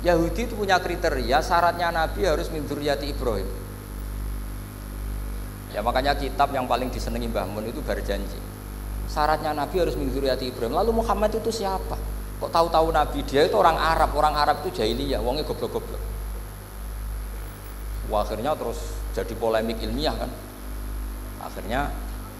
Yahudi itu punya kriteria, syaratnya Nabi harus min dzurriyyati Ibrahim. Ya makanya kitab yang paling disenangi Mbah Mun itu berjanji. Syaratnya Nabi harus min dzurriyyati Ibrahim. Lalu Muhammad itu siapa? Kok tahu-tahu Nabi? Dia itu orang Arab. Orang Arab itu jahiliyah, wongnya goblok-goblok. Wah, akhirnya terus jadi polemik ilmiah kan. Akhirnya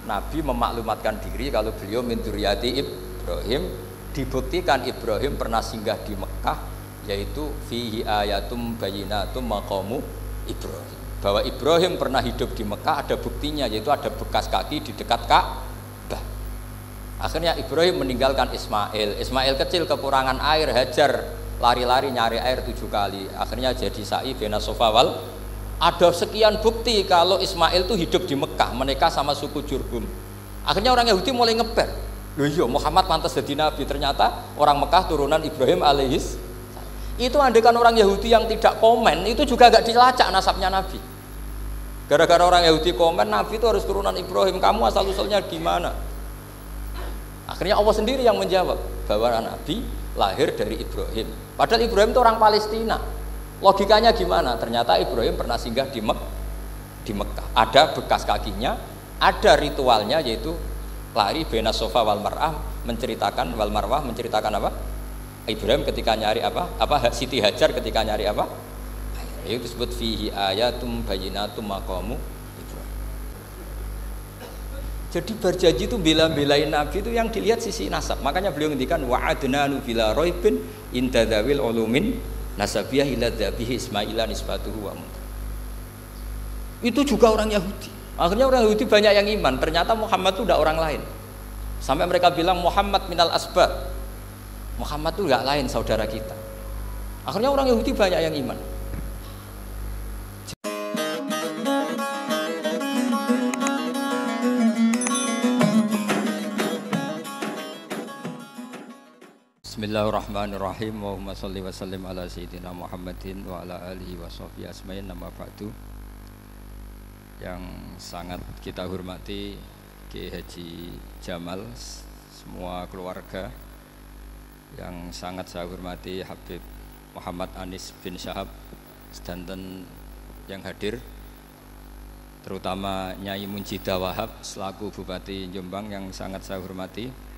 Nabi memaklumatkan diri kalau beliau min dzurriyyati Ibrahim. Dibuktikan Ibrahim pernah singgah di Mekah, yaitu fihi ayatum bayyinatum maqamu Ibrahim. Bahwa Ibrahim pernah hidup di Mekah ada buktinya, yaitu ada bekas kaki di dekat Ka'bah. Akhirnya Ibrahim meninggalkan Ismail. Ismail kecil kekurangan air, Hajar lari-lari nyari air 7 kali. Akhirnya jadi sa'i bena Safa wal. Ada sekian bukti kalau Ismail itu hidup di Mekah, menikah sama suku Jurhum. Akhirnya orang Yahudi mulai ngeper. Loh iya, Muhammad pantas jadi nabi. Ternyata orang Mekah turunan Ibrahim alaihis. Itu andekan orang Yahudi yang tidak komen, itu juga gak dilacak nasabnya Nabi. Gara-gara orang Yahudi komen, Nabi itu harus turunan Ibrahim. Kamu asal-usulnya gimana? Akhirnya Allah sendiri yang menjawab bahwa Nabi lahir dari Ibrahim. Padahal Ibrahim itu orang Palestina. Logikanya gimana? Ternyata Ibrahim pernah singgah di Mekah. Ada bekas kakinya, ada ritualnya, yaitu lari bena Safa wal Marwah, menceritakan wal Marwah, menceritakan apa? Ibrahim ketika nyari apa? Siti Hajar ketika nyari apa? Itu disebut fihi ayatum bayyinatum maqamu Ibrahim. Jadi berjanji itu bela-belain Nabi itu yang dilihat sisi nasab. Makanya beliau ngendikan wa'adnanu bila raibin inda dzawil ulumin nasabiyah ila dzabihi Ismaila nisbatuhu wa muta. Itu juga orang Yahudi. Akhirnya orang Yahudi banyak yang iman. Ternyata Muhammad itu tidak orang lain. Sampai mereka bilang Muhammad minal asbab. Muhammad itu tidak lain saudara kita. Akhirnya orang Yahudi banyak yang iman. Bismillahirrahmanirrahim. Allahumma sholli wa sallim ala sayyidina Muhammadin wa ala alihi wa sahbihi asma'in nama ba'du. Yang sangat kita hormati Kiai Haji Jamal, semua keluarga, yang sangat saya hormati Habib Muhammad Anis bin Syahab, sedanten yang hadir, terutama Nyai Munjidah Wahab selaku Bupati Jombang yang sangat saya hormati.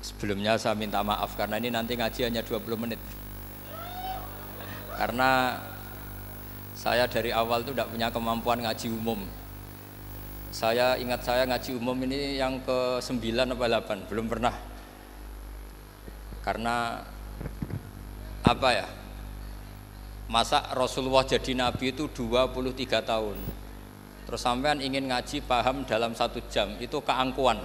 Sebelumnya saya minta maaf karena ini nanti ngaji hanya 20 menit, karena saya dari awal itu tidak punya kemampuan ngaji umum. Saya ingat saya ngaji umum ini yang ke-9 atau 8, belum pernah. Karena apa ya? Masa Rasulullah jadi nabi itu 23 tahun. Terus sampean ingin ngaji paham dalam 1 jam, itu keangkuhan.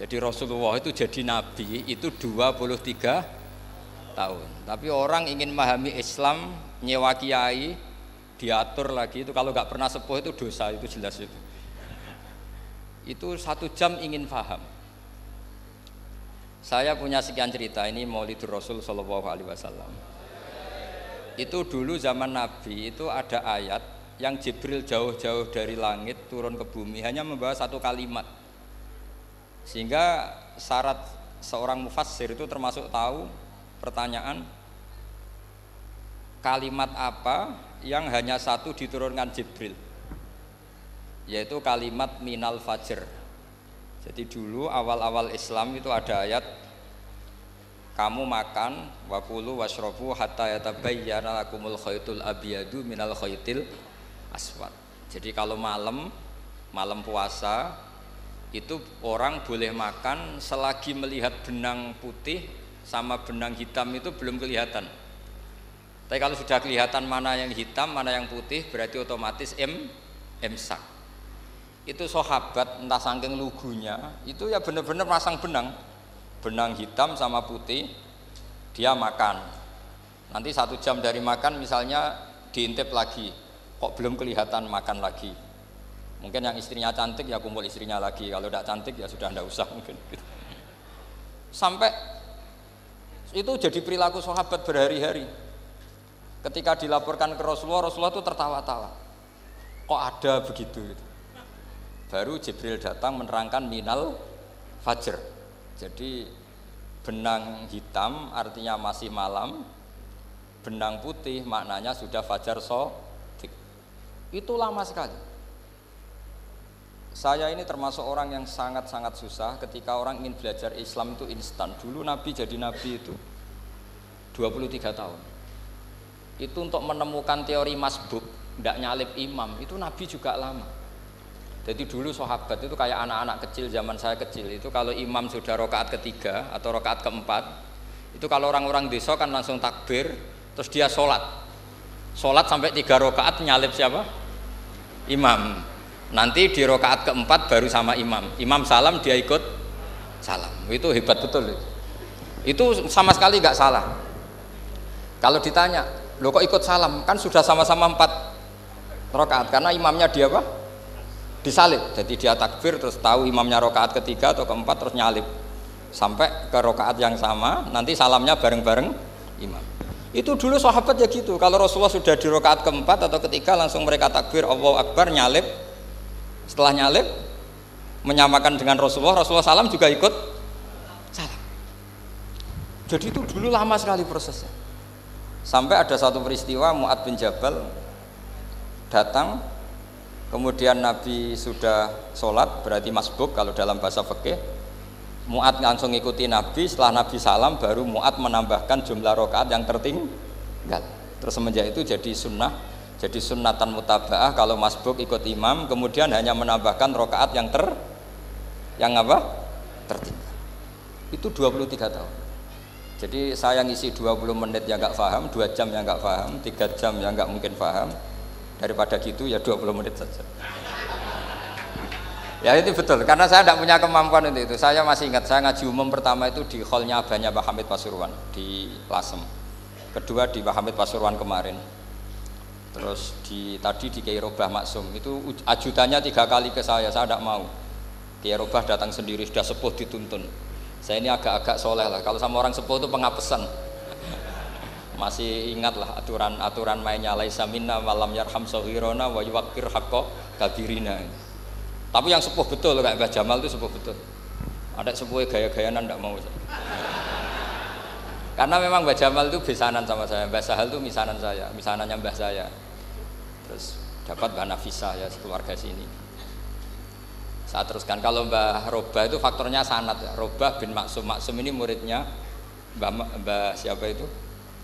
Jadi Rasulullah itu jadi nabi itu 23 tahun. Tapi orang ingin memahami Islam, nyewa kiai, diatur lagi, itu kalau nggak pernah sepuh itu dosa, itu jelas itu. Itu 1 jam ingin paham. Saya punya sekian cerita, ini Maulidur Rasul Shallallahu Alaihi Wasallam. Itu dulu zaman Nabi itu ada ayat yang Jibril jauh-jauh dari langit turun ke bumi hanya membawa 1 kalimat. Sehingga syarat seorang mufassir itu termasuk tahu pertanyaan kalimat apa yang hanya 1 diturunkan Jibril, yaitu kalimat minal fajr. Jadi dulu awal-awal Islam itu ada ayat kamu makan wakulu washrobu hatta yatabayyana lakumul khaytul abyadu minal khaytil aswad. Jadi kalau malam puasa itu orang boleh makan selagi melihat benang putih sama benang hitam itu belum kelihatan. Tapi kalau sudah kelihatan mana yang hitam, mana yang putih, berarti otomatis imsak. Itu sahabat entah saking lugunya, itu ya benar-benar masang benang hitam sama putih, dia makan. Nanti 1 jam dari makan misalnya diintip lagi, kok belum kelihatan, makan lagi. Mungkin yang istrinya cantik ya kumpul istrinya lagi, kalau tidak cantik ya sudah tidak usah mungkin. Sampai itu jadi perilaku sahabat berhari-hari. Ketika dilaporkan ke Rasulullah, Rasulullah itu tertawa-tawa. Kok ada begitu? Baru Jibril datang menerangkan minal fajr. Jadi Benang hitam artinya masih malam, benang putih maknanya sudah fajar shadiq. Itu lama sekali. Saya ini termasuk orang yang sangat-sangat susah ketika orang ingin belajar Islam itu instan. Dulu Nabi jadi Nabi itu 23 tahun. Itu untuk menemukan teori masbuk, tidak nyalip imam, itu Nabi juga lama. Jadi dulu sahabat itu kayak anak-anak kecil zaman saya kecil itu kalau imam sudah rakaat ketiga atau rakaat keempat, itu kalau orang-orang desa kan langsung takbir, terus dia sholat sampai 3 rakaat nyalip siapa? Imam. Nanti di rakaat keempat baru sama imam salam dia ikut salam. Itu hebat betul itu sama sekali nggak salah. Kalau ditanya, lo kok ikut salam? Kan sudah sama-sama 4 rakaat karena imamnya dia apa? Disalib. Jadi dia takbir terus tahu imamnya rakaat ketiga atau keempat terus nyalip sampai ke rakaat yang sama, nanti salamnya bareng-bareng imam. Itu dulu sahabat ya gitu. Kalau Rasulullah sudah di rakaat keempat atau ketiga langsung mereka takbir Allahu Akbar nyalip. Setelah nyalip menyamakan dengan Rasulullah salam juga ikut salam. Jadi itu dulu lama sekali prosesnya. Sampai ada satu peristiwa Mu'adz bin Jabal datang, kemudian Nabi sudah sholat, berarti masbuk kalau dalam bahasa fikih. Mu'adz langsung ikuti Nabi, setelah Nabi salam baru Mu'adz menambahkan jumlah rakaat yang tertinggal. Terus semenjak itu jadi sunnah, jadi sunnatan mutaba'ah kalau masbuk ikut imam, kemudian hanya menambahkan rakaat yang tertinggal. Itu 23 tahun. Jadi saya ngisi 20 menit yang nggak paham, 2 jam yang nggak paham, 3 jam yang nggak mungkin paham. Daripada gitu ya 20 menit saja. Ya itu betul, karena saya tidak punya kemampuan untuk itu. Saya masih ingat, saya ngaji umum pertama itu di hallnya abahnya Pak Hamid Pasuruan di Lasem. Kedua di Pak Hamid Pasuruan kemarin. Terus tadi di Kiai Robah Maksum, itu ajudannya 3 kali ke saya tidak mau. Kiai Robah datang sendiri, sudah sepuh dituntun. Saya ini agak-agak soleh lah, kalau sama orang sepuh itu pengapesan. Masih ingatlah aturan mainnya laisa minna walam yarham saghirona wa yuwaqqir haqqo kabirina. Tapi yang sepuh betul kayak Mbah Jamal itu sepuh betul. Ada sepuh gaya-gayaan enggak mau. Karena memang Mbah Jamal itu besanan sama saya, Mbah Sahal itu misanan saya, misanannya Mbah saya. Terus dapat Mbah Nafisa ya keluarga sini. Saya teruskan, kalau Mbah Robah itu faktornya sanad ya. Robah bin Maksum, Maksum ini muridnya Mbah siapa itu?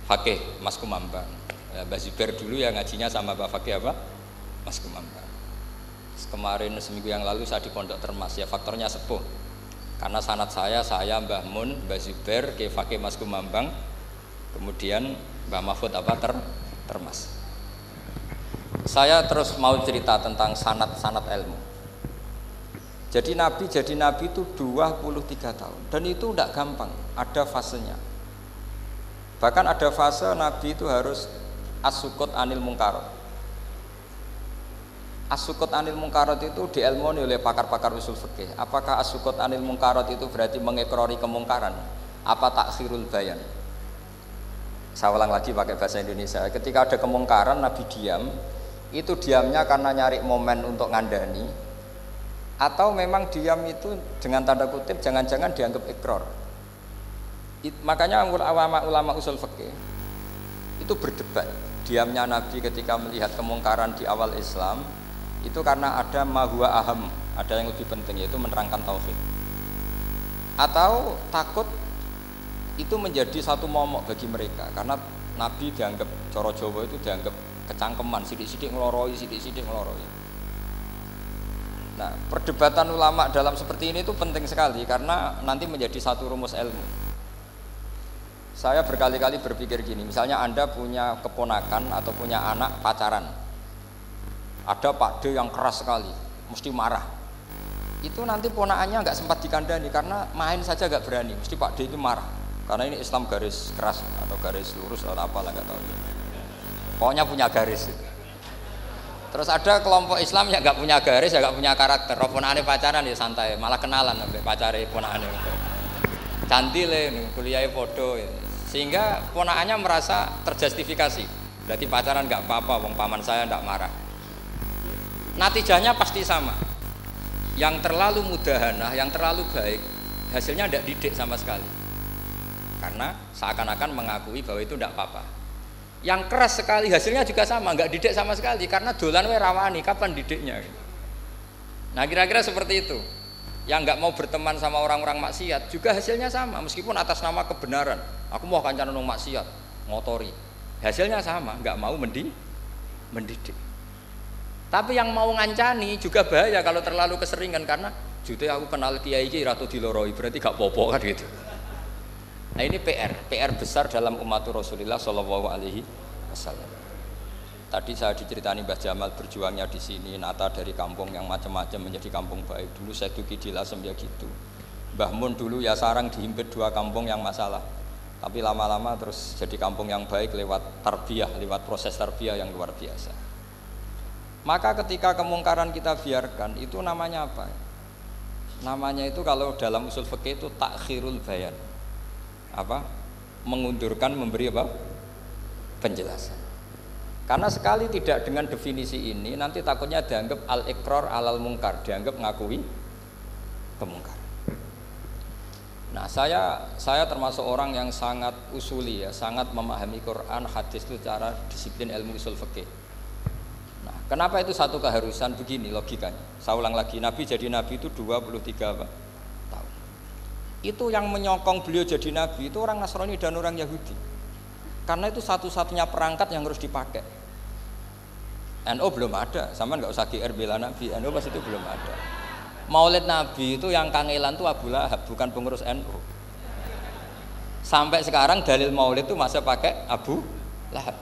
Fakih Mas Kumambang. Ya, Mbah Zubair dulu yang ngajinya sama Mbah Fakih apa? Mas Kumambang. Kemarin seminggu yang lalu saya di Pondok Termas ya, faktornya sepuh. Karena sanad saya Mbah Mun, Mbah Zubair, Kiai Fakih Mas Kumambang, kemudian Mbah Mahfud apa Termas. Saya terus mau cerita tentang sanad ilmu. Jadi Nabi itu 23 tahun dan itu tidak gampang, ada fasenya. Bahkan ada fase Nabi itu harus as-sukut anil mungkarat. As-sukut anil mungkarat itu diilmoni oleh pakar-pakar usul fikih. Apakah as-sukut anil mungkarat itu berarti mengikrari kemungkaran? Apa takhirul bayan? Saya ulang lagi pakai bahasa Indonesia. Ketika ada kemungkaran Nabi diam, itu diamnya karena nyari momen untuk ngandani, atau memang diam itu dengan tanda kutip jangan-jangan dianggap ikrar. Makanya ulama usul fikih itu berdebat. Diamnya Nabi ketika melihat kemungkaran di awal Islam itu karena ada ma huwa aham, ada yang lebih penting yaitu menerangkan tauhid. Atau takut itu menjadi satu momok bagi mereka karena Nabi dianggap coro Jawa itu dianggap kecangkeman, sidik-sidik ngeloroi. Nah, perdebatan ulama dalam seperti ini itu penting sekali karena nanti menjadi satu rumus ilmu. Saya berkali-kali berpikir gini, misalnya Anda punya keponakan atau punya anak pacaran. Ada Pak D yang keras sekali, mesti marah. Itu nanti ponakannya nggak sempat dikandani karena main saja nggak berani, mesti Pak D itu marah. Karena ini Islam garis keras atau garis lurus atau apalah nggak tahu. Pokoknya punya garis. Terus ada kelompok Islam yang nggak punya garis, ya nggak punya karakter. Ponakane pacaran ya santai, malah kenalan sampai pacare ponakane. Cantile kuliahnya podo, sehingga ponakannya merasa terjustifikasi. Berarti pacaran nggak apa-apa, wong paman saya nggak marah. Natijahnya pasti sama. Yang terlalu mudahanah, yang terlalu baik, hasilnya tidak didik sama sekali. karena seakan-akan mengakui bahwa itu tidak apa-apa. Yang keras sekali hasilnya juga sama, nggak didik sama sekali karena dolan we rawani, kapan didiknya? Nah kira-kira seperti itu. Yang nggak mau berteman sama orang-orang maksiat juga hasilnya sama, meskipun atas nama kebenaran. Aku mau kancanan nang maksiat, ngotori. Hasilnya sama, nggak mau mendidik. Tapi yang mau ngancani juga bahaya kalau terlalu keseringan karena jute aku kenal kiai iki ratu diloroi berarti gak popo kan gitu. Nah ini PR besar dalam umat Rasulullah Shallallahu Alaihi Wasallam. Tadi saya diceritani Mbah Jamal berjuangnya di sini, nata dari kampung yang macam-macam menjadi kampung baik. Dulu saya Duki di Lasem ya gitu. Mbah Mun dulu ya sarang dihimpit 2 kampung yang masalah. Tapi lama-lama terus jadi kampung yang baik lewat tarbiyah, lewat proses tarbiyah yang luar biasa. Maka ketika kemungkaran kita biarkan, itu namanya apa? Namanya itu kalau dalam usul fikih itu takhirul bayan. Apa? Mengundurkan memberi apa? Penjelasan. Karena sekali tidak dengan definisi ini nanti takutnya dianggap al-iqrar alal mungkar, dianggap ngakui kemungkaran. Nah, saya termasuk orang yang sangat usuli ya, sangat memahami Quran, hadis itu secara disiplin ilmu usul fikih. Nah, kenapa itu satu keharusan begini logikanya? Saya ulang lagi, Nabi jadi nabi itu 23 tahun. Itu yang menyokong beliau jadi nabi itu orang Nasrani dan orang Yahudi. Karena itu satu-satunya perangkat yang harus dipakai. NU belum ada, sama nggak usah GR bela Nabi, NU pas itu belum ada. Maulid Nabi itu yang kangelan tuh Abu Lahab, bukan pengurus NU. Sampai sekarang dalil Maulid itu masih pakai Abu Lahab.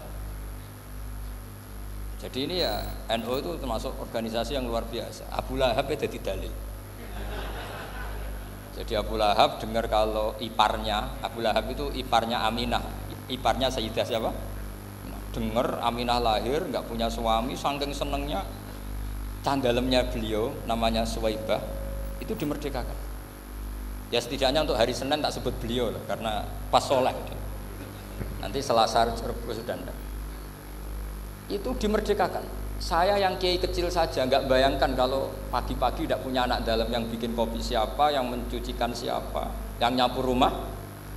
Jadi ini ya NU itu termasuk organisasi yang luar biasa. Abu Lahab itu jadi dalil. Jadi Abu Lahab dengar kalau iparnya, Abu Lahab itu iparnya Aminah, iparnya Sayyidah siapa? Dengar Aminah lahir nggak punya suami, saking senengnya candalemnya beliau namanya Suwaibah itu dimerdekakan. Ya setidaknya untuk hari Senin tak sebut beliau loh, karena pas sholat. Nanti Selasa Rabu sudah enggak. Itu dimerdekakan. Saya yang kiai kecil saja nggak bayangkan kalau pagi-pagi tidak punya anak dalam, yang bikin kopi siapa, yang mencucikan siapa, yang nyapu rumah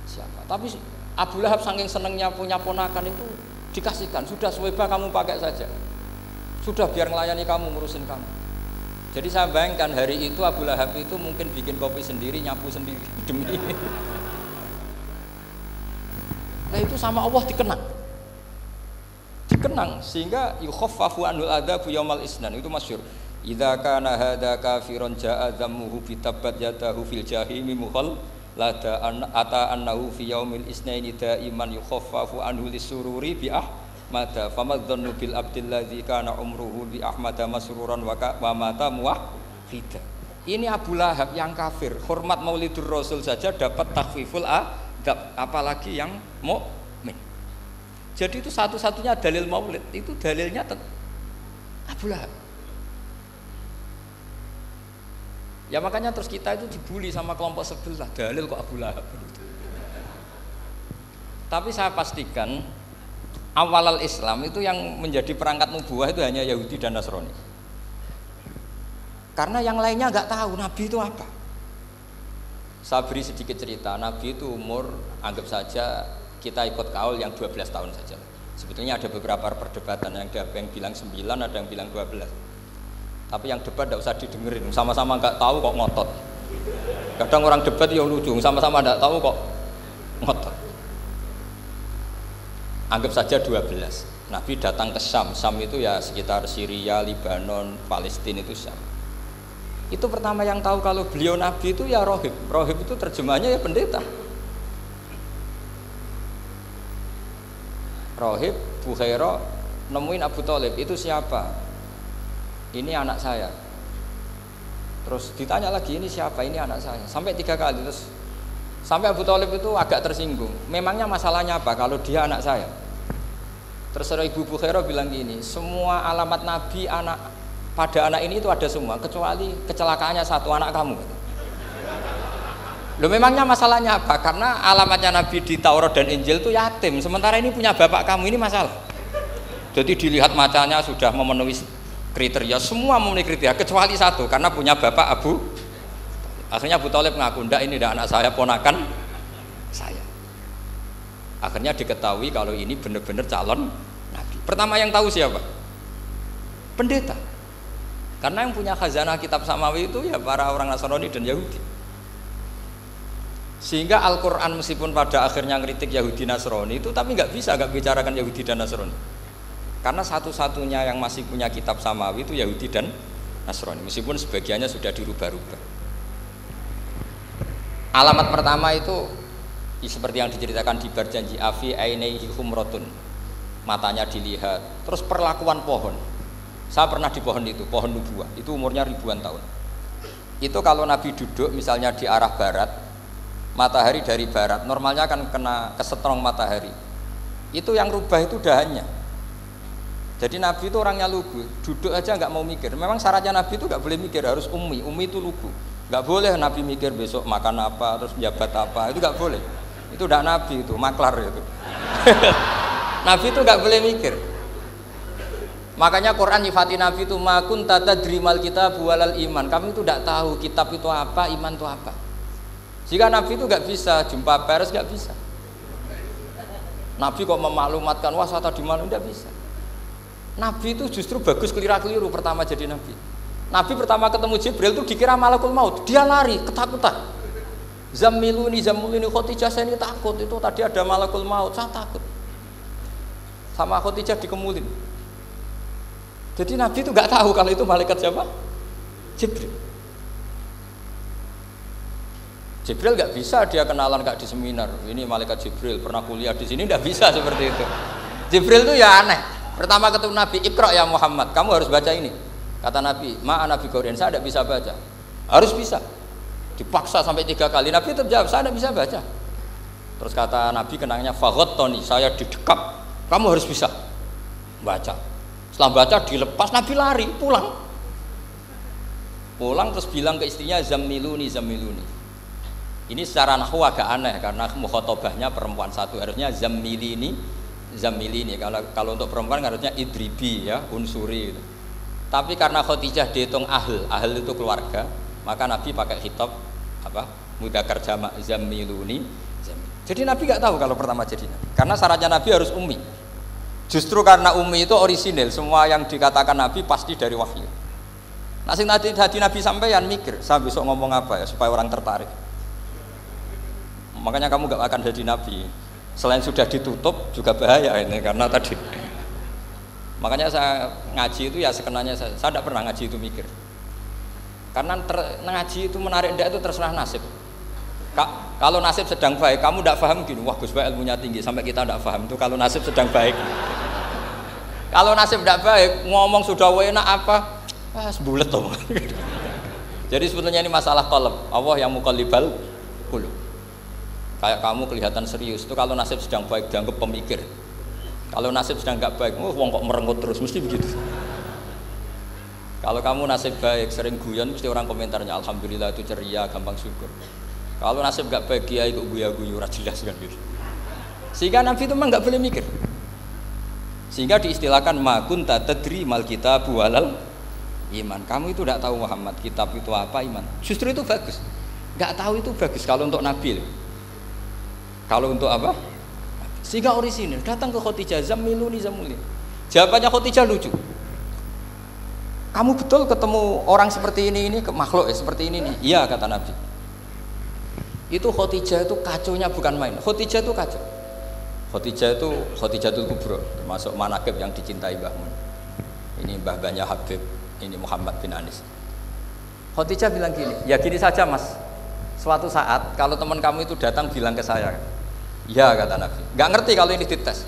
siapa. Tapi Abu Lahab saking senengnya punya ponakan itu dikasihkan, sudah Suwaibah kamu pakai saja, sudah biar melayani kamu, ngurusin kamu. Jadi saya bayangkan hari itu Abu Lahab itu mungkin bikin kopi sendiri, nyapu sendiri demi ini. Nah itu sama Allah dikenang sehingga yukhaffafu anul adzabu yaumal isnan, itu masyhur. Idza kana hadza kafiron jaa dhammuhu bi tabbat yadahu fil jahimi mukhal lada ata annahu fi yaumil isnaini daiman yukhaffafu anhu lisururi bi ahmada famadzannu bil abdilladzi kana umruhu bi ahmada masruran wa mata muwahhida. Ini Abu Lahab yang kafir, hormat Maulidur Rasul saja dapat takhfiful adzab, apalagi yang mukmin. Jadi itu satu-satunya dalil Maulid, itu dalilnya Abu Lahab. Ya makanya terus kita itu dibully sama kelompok sebelah, dalil kok Abu Lahab. Tapi saya pastikan awal Islam itu yang menjadi perangkat nubuwah itu hanya Yahudi dan Nasrani. Karena yang lainnya nggak tahu Nabi itu apa. Saya beri sedikit cerita, Nabi itu umur anggap saja kita ikut kaul yang 12 tahun saja. Sebetulnya ada beberapa perdebatan, yang ada yang bilang 9, ada yang bilang 12. Tapi yang debat tidak usah didengerin, sama-sama nggak tahu kok ngotot. Kadang orang debat ya lucu, sama-sama nggak tahu kok ngotot. Anggap saja 12. Nabi datang ke Syam, Syam itu ya sekitar Syria, Lebanon, Palestina itu Syam. Itu pertama yang tahu kalau beliau Nabi itu ya rohib. Rohib itu terjemahnya ya pendeta. Rohib, Bukhaira nemuin Abu Thalib, itu siapa? Ini anak saya. Terus ditanya lagi, ini siapa? Ini anak saya. Sampai 3 kali, terus sampai Abu Thalib itu agak tersinggung. Memangnya masalahnya apa kalau dia anak saya? Terus Ibu Bukhaira bilang gini, semua alamat Nabi pada anak ini itu ada semua, kecuali kecelakaannya satu, anak kamu. Loh memangnya masalahnya apa? Karena alamatnya Nabi di Taurat dan Injil itu yatim, sementara ini punya bapak kamu, ini masalah. Jadi dilihat macanya sudah memenuhi kriteria, semua memenuhi kriteria kecuali satu, karena punya bapak Abu. Akhirnya Abu Thalib ngaku, ndak, ini ndak anak saya, ponakan saya. Akhirnya diketahui kalau ini benar-benar calon nabi. Pertama yang tahu siapa? Pendeta. Karena yang punya khazanah kitab samawi itu ya para orang Nasrani dan Yahudi. Sehingga Al-Quran meskipun pada akhirnya ngeritik Yahudi Nasrani itu, tapi nggak bicarakan Yahudi dan Nasrani. Karena satu-satunya yang masih punya kitab samawi itu Yahudi dan Nasrani, meskipun sebagiannya sudah dirubah-rubah. Alamat pertama itu seperti yang diceritakan di Barjanji, afi ainaihi humratun, matanya dilihat. Terus perlakuan pohon, saya pernah di pohon itu, pohon nubuah, itu umurnya ribuan tahun. Itu kalau Nabi duduk misalnya di arah barat, matahari dari barat, normalnya akan kena kesetrong matahari. Itu yang rubah itu dahannya. Jadi Nabi itu orangnya lugu, duduk aja nggak mau mikir. Memang syaratnya Nabi itu nggak boleh mikir, harus ummi itu lugu. Nggak boleh Nabi mikir besok makan apa, terus jabat apa, itu nggak boleh. Itu udah Nabi, itu maklar itu. Nabi itu nggak boleh mikir. Makanya Quran nyifati Nabi itu makun tata drimal kitab walal iman. Kami itu tidak tahu kitab itu apa, iman itu apa. Jika Nabi itu nggak bisa jumpa pers, nggak bisa. Nabi kok memaklumatkan wah saya tadi malam, nggak bisa. Nabi itu justru bagus kelira-keliru pertama jadi Nabi. Nabi pertama ketemu Jibril itu dikira malakul maut, dia lari ketakutan. Zammiluni Khadijah, saya ini takut, itu tadi ada malakul maut, saya takut. Sama Khadijah dikemulin. Jadi Nabi itu nggak tahu kalau itu malaikat siapa? Jibril. Jibril nggak bisa dia kenalan kayak di seminar. Ini malaikat Jibril pernah kuliah di sini, nggak bisa seperti itu. Jibril itu ya aneh. Pertama ketemu Nabi, Iqra ya Muhammad, kamu harus baca ini. Kata Nabi, Nabi Qur'an, saya tidak bisa baca. Harus bisa. Dipaksa sampai 3 kali. Nabi tetap jawab, saya tidak bisa baca. Terus kata Nabi kenangnya, Toni, saya didekap. Kamu harus bisa baca. Setelah baca dilepas, Nabi lari pulang. Pulang terus bilang ke istrinya, Zammiluni. Ini secara nahwu agak aneh karena mukhatabahnya perempuan satu, harusnya Zammilini. Kalau untuk perempuan harusnya idribi ya, unsuri gitu. Tapi karena Khadijah dihitung ahl itu keluarga, maka Nabi pakai khitab mudzakkar jamak Zammiluni. Jadi Nabi nggak tahu kalau pertama jadi Nabi. Karena syaratnya Nabi harus ummi. Justru karena ummi itu orisinil, semua yang dikatakan Nabi pasti dari wahyu. Nasib hati Nabi sampeyan mikir, saya besok ngomong apa ya supaya orang tertarik. Makanya kamu gak akan jadi Nabi. Selain sudah ditutup juga bahaya ini karena tadi. Makanya saya ngaji itu ya sekenanya saya tidak pernah ngaji itu mikir. Karena ngaji itu menarik ndak itu terserah nasib. Kalau nasib sedang baik, kamu tidak paham gini, wah Gus Baik ilmunya tinggi sampai kita tidak paham itu kalau nasib sedang baik. Kalau nasib tidak baik, ngomong sudah enak apa, sebulet tuh. Jadi sebetulnya ini masalah qalb. Allah yang muqallibal qulub. Kayak kamu kelihatan serius itu kalau nasib sedang baik dianggap pemikir. Kalau nasib sedang nggak baik, wong kok merengut terus, mesti begitu. Kalau kamu nasib baik, sering guyon, mesti orang komentarnya alhamdulillah itu ceria, gampang syukur. Kalau nasib nggak baik, kiai kok guya-guyu, jelas kan gitu. Sehingga Nabi itu memang nggak boleh mikir. Sehingga diistilahkan makun tadri mal kitab walal iman. Kamu itu tidak tahu Muhammad, kitab itu apa, iman. Justru itu bagus. Nggak tahu itu bagus kalau untuk Nabi. Kalau untuk apa? Sehingga orisinil datang ke Khadijah, Zammiluni. Jawabannya Khadijah lucu. Kamu betul ketemu orang seperti ini ke makhluk ya seperti ini nih. Iya kata Nabi. Itu Khadijah itu kacaunya bukan main. Khadijah itu kacau. Khadijah itu Khadijatul Kubra, termasuk manaqib yang dicintai Mbah Mun. Ini mbah-mbahnya Habib, ini Muhammad bin Anis. Khadijah bilang gini, ya gini saja Mas. Suatu saat kalau teman kamu itu datang bilang ke saya. Ya kata Nabi, nggak ngerti kalau ini dites.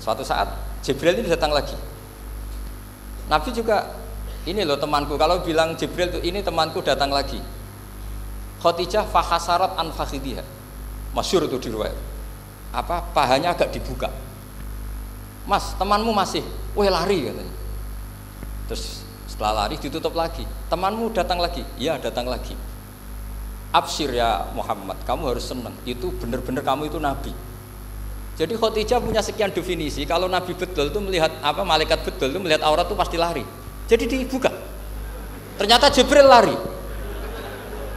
Suatu saat Jibril ini datang lagi. Nabi juga, ini loh temanku. Kalau bilang Jibril itu ini temanku datang lagi. Khadijah fahasarat an fakhidiha. Masyhur itu di riwayat. Pahanya agak dibuka. Mas, temanmu masih, lari katanya. Terus setelah lari ditutup lagi. Temanmu datang lagi. Iya datang lagi. Absyir ya Muhammad, kamu harus senang. Itu benar-benar kamu itu Nabi. Jadi Khadijah punya sekian definisi. Kalau Nabi betul itu melihat malaikat betul itu melihat aurat itu pasti lari. Jadi dibuka. Ternyata Jibril lari.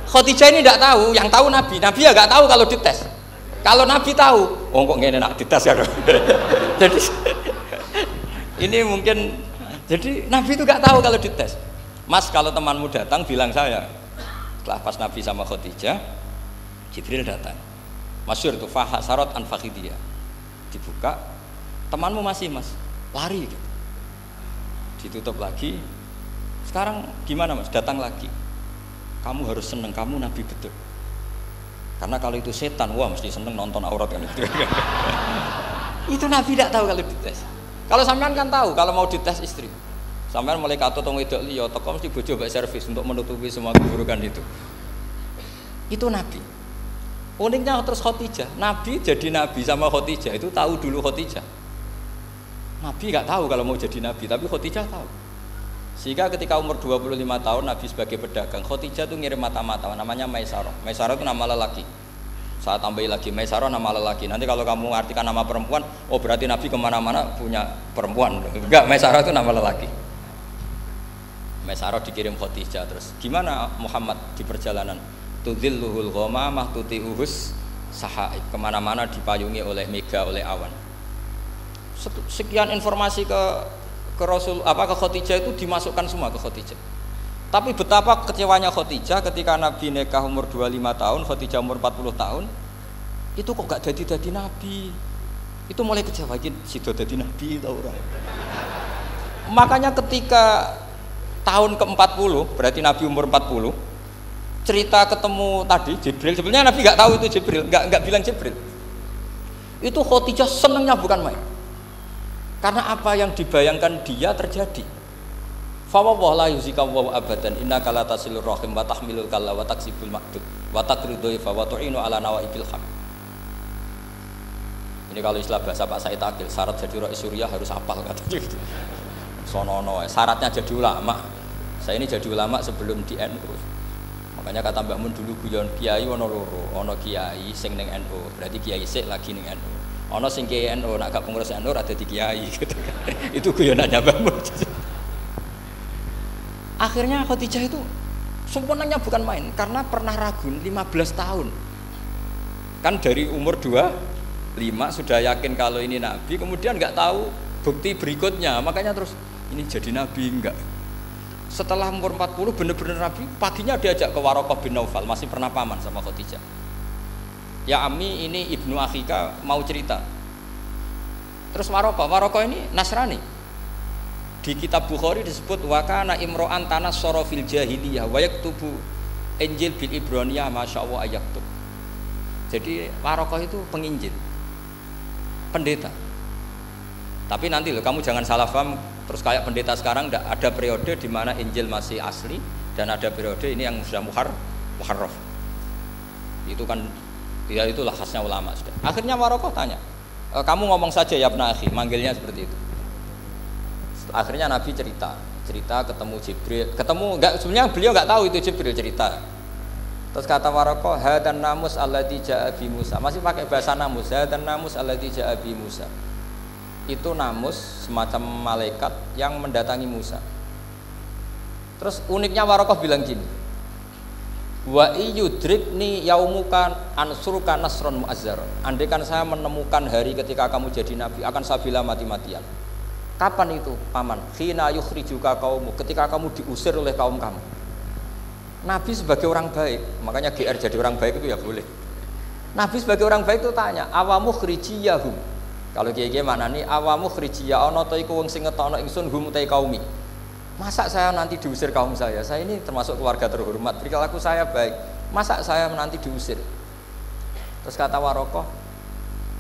Khadijah ini tidak tahu, yang tahu Nabi. Nabi ya nggak tahu kalau dites. Kalau Nabi tahu, oh kok ngene nak dites ya. Jadi ini mungkin, jadi Nabi itu gak tahu kalau dites. Mas, kalau temanmu datang bilang saya. Setelah pas Nabi sama Khadijah, Jibril datang. Masyhur tuh fahasarat an fakhidiyah. Dibuka, temanmu masih mas, lari gitu. Ditutup lagi. Sekarang gimana mas? Datang lagi. Kamu harus seneng, kamu Nabi betul. Karena kalau itu setan, wah mesti seneng nonton aurat kan itu. Itu Nabi tidak tahu kalau dites. Kalau sampean kan tahu kalau mau dites istri. Sampean mulai kato tong wedok liya teko mesti bojo mbak servis untuk menutupi semua keburukan itu. Itu Nabi. Uniknya terus Khadijah, Nabi jadi Nabi sama Khadijah itu tahu dulu Khadijah. Nabi nggak tahu kalau mau jadi Nabi, tapi Khadijah tahu. Sehingga ketika umur 25 tahun Nabi sebagai pedagang, Khadijah itu ngirim mata-mata namanya Maisarah. Maisarah itu nama lelaki. Saya tambahin lagi Maisarah nama lelaki. Nanti kalau kamu artikan nama perempuan, oh berarti Nabi kemana-mana punya perempuan. Enggak, Maisarah itu nama lelaki. Maisarah dikirim Khadijah terus. Gimana Muhammad di perjalanan? Tudhilluhul ghamamah tuti'uhus sahaib, kemana-mana dipayungi oleh mega, oleh awan. Sekian informasi ke Rasul ke Khadijah itu dimasukkan semua ke Khadijah. Tapi betapa kecewanya Khadijah ketika Nabi nikah umur 25 tahun, Khadijah umur 40 tahun. Itu kok gak jadi Nabi. Itu mulai kecewa gitu, sido jadi Nabi tau ora. Makanya ketika tahun ke-40, berarti Nabi umur 40, cerita ketemu tadi Jibril, sebenarnya Nabi nggak tahu itu Jibril, nggak bilang Jibril. Itu Khadijah senangnya bukan main, karena apa yang dibayangkan dia terjadi. Fawwah la yuzika wa abadan innaka la tasilur rahim wa tahmilul kalla wa taksibul ma'dud wa taqridu fa wa tu'inu ala nawaibil haq. Ini kalau istilah bahasa Pak Said Akil, syarat jadi rais Suriah harus hafal katanya gitu. Sonono, syaratnya jadi ulama. Saya ini jadi ulama sebelum di NU. Makanya kata Mbah Mun dulu guyon kiai ono loro, ono kiai sing ning NU, berarti kiai sik lagi ning NU. Ono sing kiai NU nak gak pengurus NU ora dadi kiai gitu kan. Itu guyonannya Mbah Mun. Akhirnya Khadijah itu sempurnanya bukan main karena pernah ragu 15 tahun. Kan dari umur 25 sudah yakin kalau ini Nabi, kemudian nggak tahu bukti berikutnya. Makanya terus ini jadi Nabi enggak. Setelah umur 40 bener-bener Nabi, paginya diajak ke Waraqah bin Naufal, masih pernah paman sama Khadijah. Ya Ami, ini ibnu akhika mau cerita. Terus Waraqah ini Nasrani. Di kitab Bukhari disebut wakana imro'an tanas sorofil jahiliyah wa yaktubu Injil bil Ibraniyah masyaallah ayaktub. Jadi Waraqah itu penginjil, pendeta. Tapi nanti loh, kamu jangan salah paham. Terus kayak pendeta sekarang ada periode di mana Injil masih asli dan ada periode ini yang sudah muharraf. Itu kan ya itulah khasnya ulama sudah. Akhirnya Waraqah tanya, kamu ngomong saja ya Ibnu Akhi, manggilnya seperti itu. Akhirnya Nabi cerita ketemu Jibril, sebenarnya beliau nggak tahu itu Jibril cerita. Terus kata Waraqah, hadan namus alladzi ja'a bi Musa. Masih pakai bahasa namus, hadan namus alladzi ja'a bi Musa. Itu namus semacam malaikat yang mendatangi Musa. Terus uniknya Waraqah bilang gini, wa iyudrikni yaumuka ansuruka nasron mu'azzaron. Andaikan saya menemukan hari ketika kamu jadi nabi, akan saya bila mati-matian. Kapan itu paman? Khina yukhrijuka kaumu, ketika kamu diusir oleh kaum kamu. Nabi sebagai orang baik, makanya GR jadi orang baik itu ya boleh. Nabi sebagai orang baik itu tanya, awamu khrijiyahum. Kalau kiai-kiai mana nih awamu khrijiyah ana ta iku wong sing ngetokno ingsun hum ta kaumi. Masa saya nanti diusir kaum saya? Saya ini termasuk keluarga terhormat, perilaku saya baik. Masa saya nanti diusir? Terus kata Waraqah,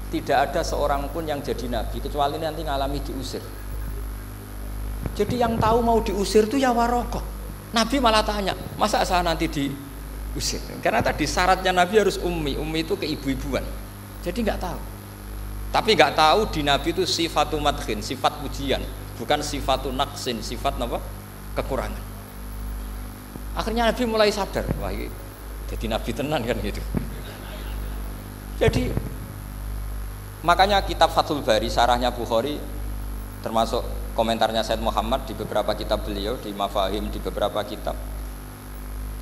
tidak ada seorang pun yang jadi nabi kecuali nanti ngalami diusir. Jadi yang tahu mau diusir itu ya Waraqah. Nabi malah tanya, masa saya nanti diusir? Karena tadi syaratnya Nabi harus ummi itu keibu-ibuan. Jadi nggak tahu. Tapi nggak tahu di Nabi itu sifatu madkhin, sifat pujian, bukan sifatu naqsin, sifat apa? Kekurangan. Akhirnya Nabi mulai sadar, wah ini jadi Nabi tenan kan gitu. Jadi makanya kitab Fathul Bari, syarahnya Bukhari, termasuk komentarnya Said Muhammad di beberapa kitab beliau, di Mafahim, di beberapa kitab.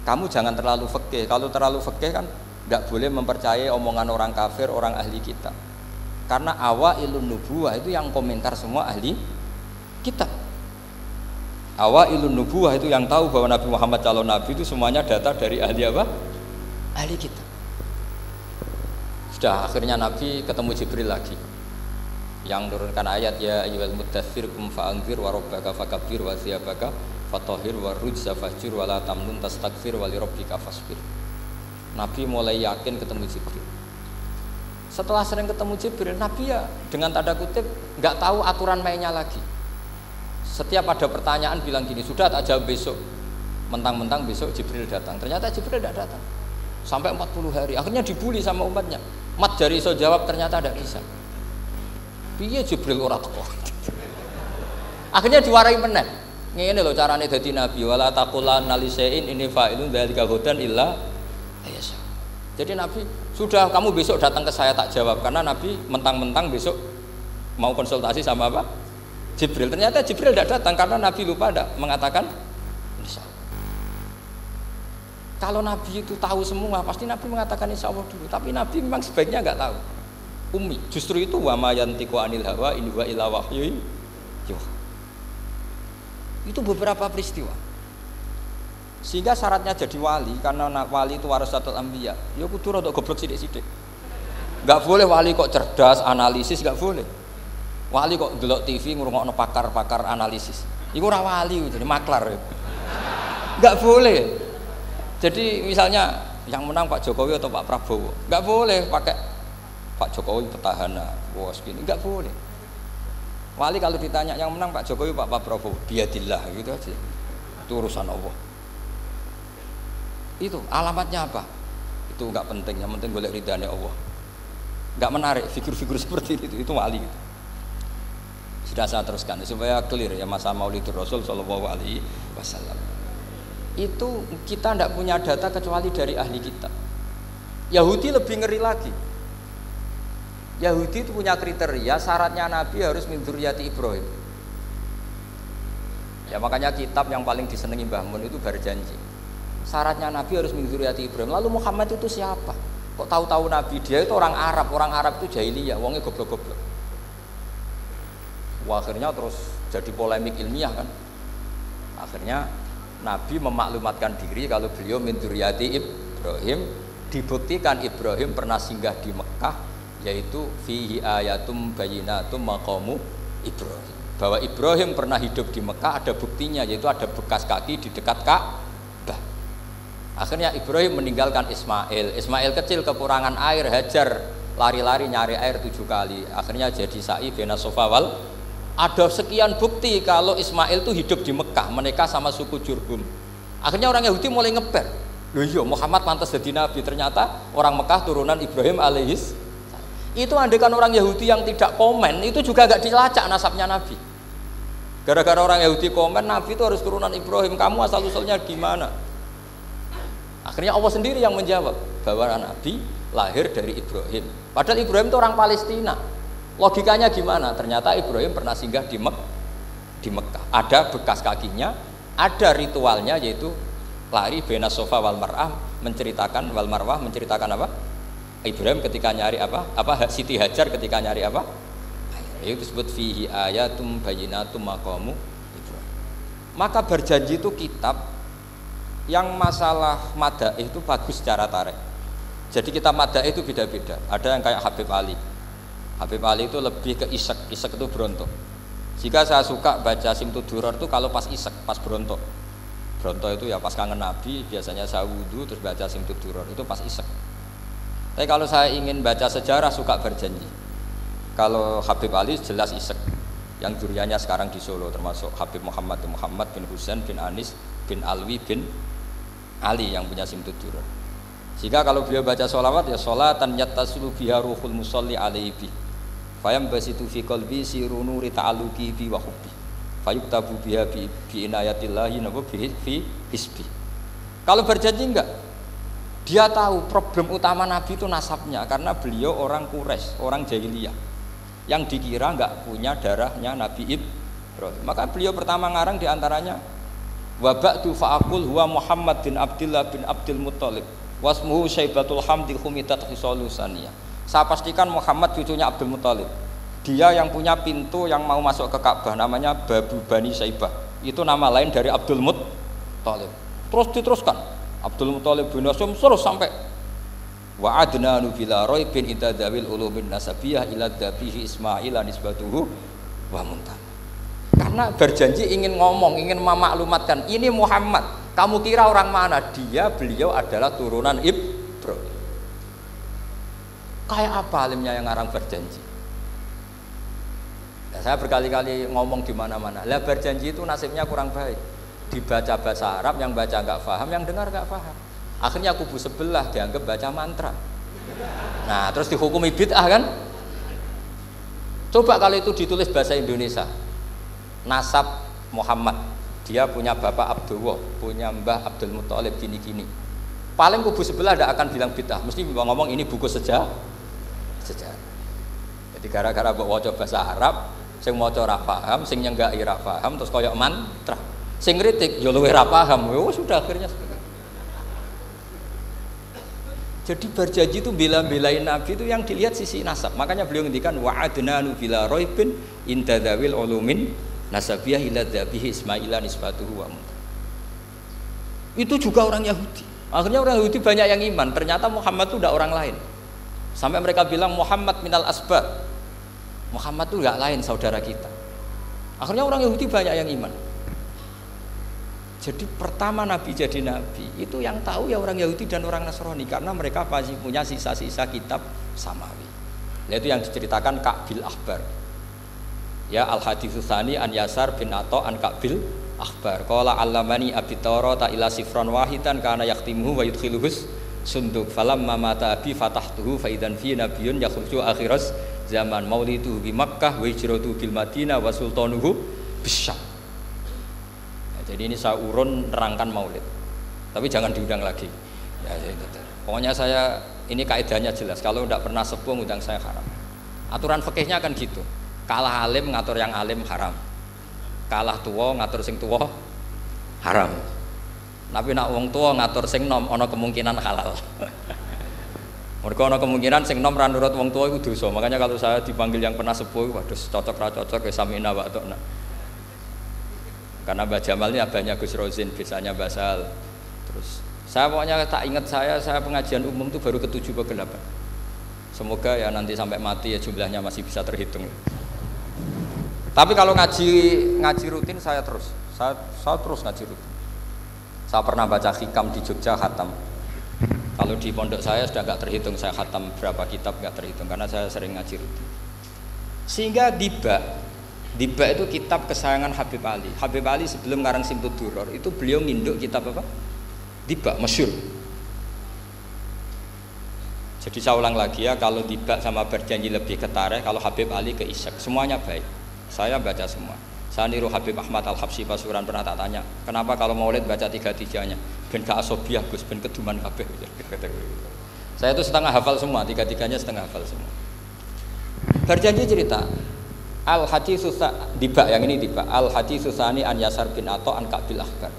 Kamu jangan terlalu fikih. Kalau terlalu fikih kan tidak boleh mempercayai omongan orang kafir, orang ahli kitab. Karena awailun nubuwah itu yang komentar semua ahli kitab. Awailun nubuwah itu yang tahu bahwa Nabi Muhammad calon nabi itu semuanya data dari ahli apa? Ahli kitab. Sudah akhirnya Nabi ketemu Jibril lagi yang menurunkan ayat ya ayyuhal muddatsir qum fa'anzir wa rabbaka fakabbir wa thiyabaka fatahhir wa rujza fahjur wa la tamnun tastakfir wa li rabbika fasbir. Nabi mulai yakin ketemu Jibril. Setelah sering ketemu Jibril, Nabi ya dengan tanda kutip nggak tahu aturan mainnya lagi. Setiap ada pertanyaan bilang gini, sudah tak jawab besok. Mentang-mentang besok Jibril datang. Ternyata Jibril tidak datang. Sampai 40 hari. Akhirnya dibully sama umatnya. Mat jari iso jawab ternyata tidak bisa. Piye Jibril ora teko. Akhirnya diwarai meneh. Ngene lho carane dadi nabi, wala taqulanna lisein ini fa'ilun dzalika hudan illa ayasa. Jadi Nabi sudah kamu besok datang ke saya tak jawab karena Nabi mentang-mentang besok mau konsultasi sama apa? Jibril. Ternyata Jibril tidak datang karena Nabi lupa tidak mengatakan insya Allah. Kalau Nabi itu tahu semua pasti Nabi mengatakan insya Allah dulu. Tapi Nabi memang sebaiknya nggak tahu. Ummi. Justru itu wa ma yantiqu anil hawa in huwa illa wahyu yuha. Itu beberapa peristiwa. Sehingga syaratnya jadi wali karena wali itu warasatul anbiya. Ya kudu rada goblok sithik-sithik. Enggak boleh wali kok cerdas, analisis enggak boleh. Wali kok delok TV ngrungokno pakar-pakar analisis. Iku ora wali, jadi maklar. Enggak boleh. Jadi misalnya yang menang Pak Jokowi atau Pak Prabowo, enggak boleh pakai Pak Jokowi petahana, bos gini, enggak boleh. Wali kalau ditanya yang menang Pak Jokowi Pak Prabowo, biadillah gitu aja. Itu urusan Allah. Itu alamatnya apa? Itu enggak penting, yang penting golek ridhanya Allah. Enggak menarik figur-figur seperti itu wali gitu. Sudah saya teruskan supaya clear ya masa Maulidur Rasul sallallahu alaihi wasallam. Itu kita tidak punya data kecuali dari ahli kitab. Yahudi lebih ngeri lagi. Yahudi itu punya kriteria syaratnya Nabi harus min dzurriyyati Ibrahim. Ya makanya kitab yang paling disenangi Mbah Mun itu Berjanji. Syaratnya Nabi harus min dzurriyyati Ibrahim. Lalu Muhammad itu siapa? Kok tahu-tahu Nabi dia itu orang Arab itu jahiliyah, wongnya goblok-goblok. Wah, akhirnya terus jadi polemik ilmiah kan. Akhirnya Nabi memaklumatkan diri kalau beliau min dzurriyyati Ibrahim, dibuktikan Ibrahim pernah singgah di Mekah, yaitu fihi ayatum bayyinatum maqamu Ibrahim. Bahwa Ibrahim pernah hidup di Mekah ada buktinya, yaitu ada bekas kaki di dekat Ka'bah. Akhirnya Ibrahim meninggalkan Ismail. Ismail kecil kekurangan air, Hajar lari-lari nyari air 7 kali. Akhirnya jadi sa'i bena Safa wal. Ada sekian bukti kalau Ismail itu hidup di Mekah, menikah sama suku Jurhum. Akhirnya orang Yahudi mulai ngeper. Loh iya, Muhammad pantas jadi nabi. Ternyata orang Mekah turunan Ibrahim alaihis. Itu andekan orang Yahudi yang tidak komen, itu juga gak dilacak nasabnya Nabi. Gara-gara orang Yahudi komen, Nabi itu harus turunan Ibrahim. Kamu asal usulnya gimana? Akhirnya Allah sendiri yang menjawab bahwa Nabi lahir dari Ibrahim. Padahal Ibrahim itu orang Palestina. Logikanya gimana? Ternyata Ibrahim pernah singgah di Mekah. Ada bekas kakinya, ada ritualnya yaitu lari bena Safa wal Marwah menceritakan apa? Ibrahim ketika nyari apa? Siti Hajar ketika nyari apa? Itu disebut fihi ayatum bayyinatum maqamu Ibrahim. Maka Berjanji itu kitab yang masalah madaih itu bagus secara tarik. Jadi kitab madaih itu beda-beda. Ada yang kayak Habib Ali. Habib Ali itu lebih ke isek itu berontok. Jika saya suka baca Simtud Duror itu kalau pas isek, pas berontok. Berontok itu ya pas kangen Nabi, biasanya saya wudhu terus baca Simtud Duror itu pas isek. Tapi kalau saya ingin baca sejarah suka Berjanji. Kalau Habib Ali jelas isek. Yang duriannya sekarang di Solo termasuk Habib Muhammad bin Husain bin Anis bin Alwi bin Ali yang punya Simtud Duror. Jika kalau beliau baca sholawat ya sholatan yattasulu biha ruhul musolli alaihi fayam basitu fi qalbi siru nuri ta'alluqi bi wa hubbi fayuktabu biha bi inayatillahi nabu fi hisbi. Kalau Berjanji enggak, dia tahu problem utama Nabi itu nasabnya karena beliau orang Quraisy, orang jahiliyah yang dikira enggak punya darahnya Nabi Ibrahim. Maka beliau pertama ngarang diantaranya wa ba'du fa'aqul huwa Muhammad bin Abdullah bin Abdul Muttalib wasmuhu Syaibatul Hamdi Khumitat Khisalusaniyah. Saya pastikan Muhammad cucunya Abdul Muthalib. Dia yang punya pintu yang mau masuk ke Ka'bah namanya Babu Bani Syaibah. Itu nama lain dari Abdul Muthalib. Terus diteruskan Abdul Muthalib bin Hashim terus sampai wa adnanu bila raibin idadzawil ulumin nasabiyah ila dzabihi Ismail nisbatuhu wa muntah. Karena berjanji ingin ngomong, ingin memaklumatkan ini Muhammad. Kamu kira orang mana? Beliau adalah turunan Ibrahim. Kayak apa alimnya yang ngarang berjanji? Nah, saya berkali-kali ngomong di mana-mana. Lah berjanji itu nasibnya kurang baik. Dibaca bahasa Arab, yang baca nggak paham, yang dengar nggak paham. Akhirnya kubu sebelah dianggap baca mantra. Nah, terus dihukumi bid'ah kan? Coba kalau itu ditulis bahasa Indonesia. Nasab Muhammad, dia punya bapak Abdullah, punya mbah Abdul Muthalib gini-gini. Paling kubu sebelah tidak akan bilang bid'ah, mesti ngomong ini buku sejarah. Jadi gara-gara mbok waca bahasa Arab, sing maca ora paham, sing nyenggaki ora paham, terus koyok mantra. Sing kritik yo luwih ora paham. Sudah akhirnya. Jadi berjanji itu bela-belain Nabi itu yang dilihat sisi nasab. Makanya beliau ngendikan wa'adnanu bila raibin intadzawil ulumin nasabiyah ila dzabihi Ismaila nisbatuhu wa muntah. Itu juga orang Yahudi. Akhirnya orang Yahudi banyak yang iman. Ternyata Muhammad itu tidak orang lain. Sampai mereka bilang Muhammad minal asbat. Muhammad itu enggak lain saudara kita. Akhirnya orang Yahudi banyak yang iman. Jadi pertama Nabi jadi Nabi itu yang tahu ya orang Yahudi dan orang Nasrani karena mereka masih punya sisa-sisa kitab samawi. Yaitu yang diceritakan Ka'bil Akhbar. Ya al-haditsus tsani an Yasar bin Atha an Ka'bil Akhbar. Qala 'allamani abi Tawrata ila sifran wahidan kana yaqtimuhu wa yudkhiluhus sunduk falamma mata abi fatahtuhu fa idan fi nabiyyun yakhruju akhiras zaman maulidu bi Makkah wa hijratu bil Madinah wa sultanuhu bisyam. Jadi ini saya urun nerangkan maulid, tapi jangan diundang lagi. Ya, pokoknya saya ini kaidahnya jelas. Kalau tidak pernah sepuh undang saya haram. Aturan fikihnya kan gitu. Kalah alim ngatur yang alim haram. Kalah tua ngatur sing tua haram. Tapi nak wong tua ngatur sing nom, ono kemungkinan halal. Mereka ono kemungkinan sing nom ra nurut wong tua itu dosa. Makanya kalau saya dipanggil yang pernah sepuh, waduh cocok ra cocok ya samina wa ta'na. Karena Mbah Jamal ini abahnya Gus Rozin, biasanya Basal. Terus saya pokoknya tak ingat saya pengajian umum itu baru ke-7 ke 8. Semoga ya nanti sampai mati ya jumlahnya masih bisa terhitung. Tapi kalau ngaji rutin saya terus ngaji rutin. Saya pernah baca hikam di Jogja khatam. Kalau di pondok saya sudah nggak terhitung saya khatam berapa kitab, nggak terhitung karena saya sering ngaji rutin. Sehingga Diba itu kitab kesayangan Habib Ali. Habib Ali sebelum ngarang Simtud Duror itu beliau nginduk kitab apa? Diba, masyhur. Jadi saya ulang lagi ya, kalau Diba sama berjanji lebih ke tarikh, kalau Habib Ali ke Isyak, semuanya baik. Saya baca semua. Saya niru Habib Ahmad Al-Habsyi Pasuruan pernah tak tanya, kenapa kalau maulid baca tiga-tiganya? Ben ka asobiah Gus, ben keduman kabeh. Saya itu setengah hafal semua, tiga-tiganya setengah hafal semua. Berjanji cerita Al-haditsus Diba yang ini Diba Al-haditsus tsani an Yasar bin Atha an Ka'bil Akhbar.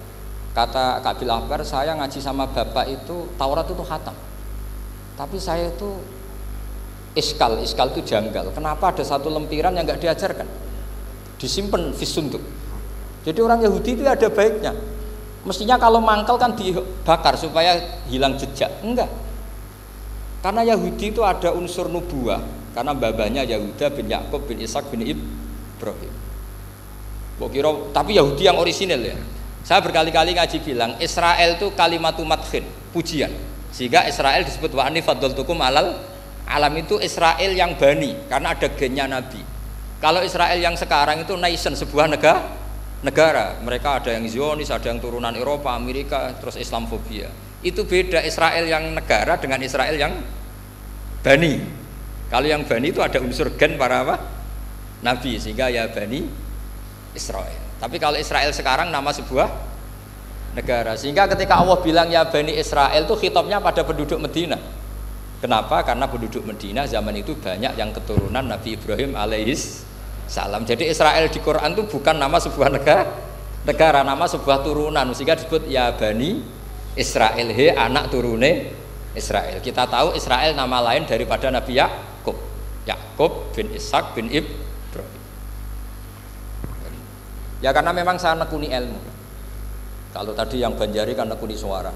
Kata Ka'bil Akhbar, saya ngaji sama bapak itu Taurat itu khatam. Tapi saya itu iskal itu janggal. Kenapa ada satu lempiran yang enggak diajarkan? Disimpan fisunduk. Jadi orang Yahudi itu ada baiknya. Mestinya kalau mangkal kan dibakar supaya hilang jejak. Enggak. Karena Yahudi itu ada unsur nubuah. Karena babanya Yahuda bin Yakub bin Ishak bin Ibrahim. Kira, tapi Yahudi yang orisinil ya. Saya berkali-kali ngaji bilang Israel itu kalimatu madhin, pujian. Sehingga Israel disebut wa ani faddaltukum alal alam, itu Israel yang bani karena ada gennya Nabi. Kalau Israel yang sekarang itu nation, sebuah negara. Mereka ada yang Zionis, ada yang turunan Eropa, Amerika, terus Islamfobia. Itu beda Israel yang negara dengan Israel yang bani. Kalau yang Bani itu ada unsur gen para apa? Nabi, sehingga ya Bani Israel. Tapi kalau Israel sekarang nama sebuah negara, sehingga ketika Allah bilang ya Bani Israel itu khitabnya pada penduduk Medina. Kenapa? Karena penduduk Medina zaman itu banyak yang keturunan Nabi Ibrahim alaihis salam. Jadi Israel di Quran itu bukan nama sebuah negara, nama sebuah turunan, sehingga disebut ya Bani Israel, he anak turune Israel. Kita tahu Israel nama lain daripada Nabi Yakub. Yakub bin Ishak bin Ibrahim. Ya karena memang saya nekuni ilmu. Kalau tadi yang Banjari kan nekuni suara.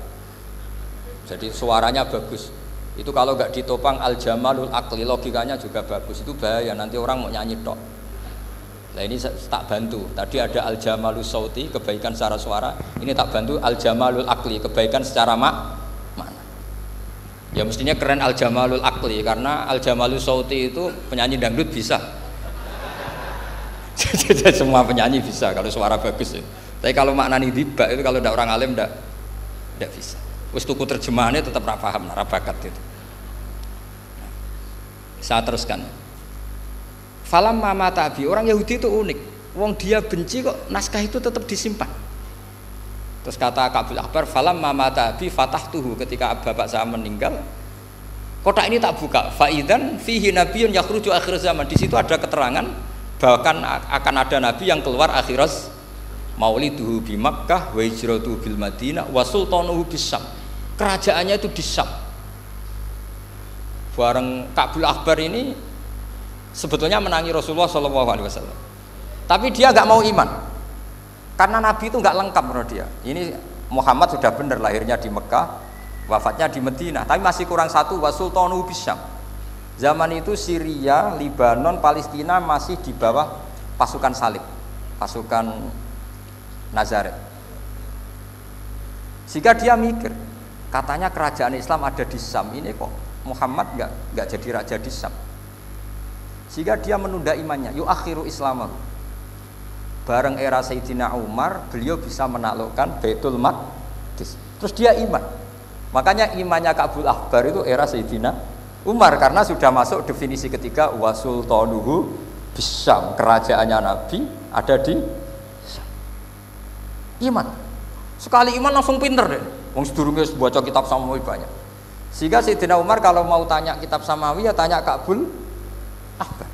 Jadi suaranya bagus. Itu kalau nggak ditopang al-jamalul akli, logikanya juga bagus. Itu bahaya, nanti orang mau nyanyi tok. Nah ini tak bantu. Tadi ada al-jamalul sauti, kebaikan secara suara. Ini tak bantu al-jamalul akli, kebaikan secara makna. Ya mestinya keren al-jamalul akli, karena al-jamalul sauti itu penyanyi dangdut bisa. Jadi semua penyanyi bisa kalau suara bagus. Tapi kalau maknani tiba itu kalau tidak orang alim tidak bisa. Wis tuku terjemahannya tetap ra paham, ra bakat itu. Nah, saya teruskan. Falam mama tabi, orang Yahudi itu unik. Wong dia benci kok naskah itu tetap disimpan. Terus kata Kabul Akbar, falam mama tabi fatahtuhu, ketika bapak saya meninggal, kotak ini tak buka. Faidan fihi nabiyyun yakhruju akhir zaman. Di situ ada keterangan bahkan akan ada nabi yang keluar akhirat. Mauliduhu bi Makkah wa hijratuhu bil Madinah wa sultanuhu bis Syam. Kerajaannya itu di Syam. Bareng Kabul Akbar ini sebetulnya menangi Rasulullah SAW. Tapi dia nggak mau iman. Karena Nabi itu nggak lengkap menurut dia. Ini Muhammad sudah benar lahirnya di Mekah, wafatnya di Madinah, tapi masih kurang satu, wa sultanuhu bis Syam. Zaman itu Syria, Libanon, Palestina masih di bawah pasukan salib, pasukan Nazaret. Sehingga dia mikir, katanya kerajaan Islam ada di Syam, ini kok Muhammad nggak jadi raja di Syam. Sehingga dia menunda imannya, yuakhiru islamahu. Bareng era Sayyidina Umar, beliau bisa menaklukkan Baitul Maqdis. Terus dia iman. Makanya imannya Kabul Akbar itu era Sayyidina Umar, karena sudah masuk definisi ketiga wa sultanuhu bis Syam, kerajaannya Nabi ada di iman. Sekali iman langsung pinter deh. Wong sedurunge baca kitab Samawi banyak. Sehingga Sayyidina Umar kalau mau tanya kitab Samawi ya tanya Kabul Akbar.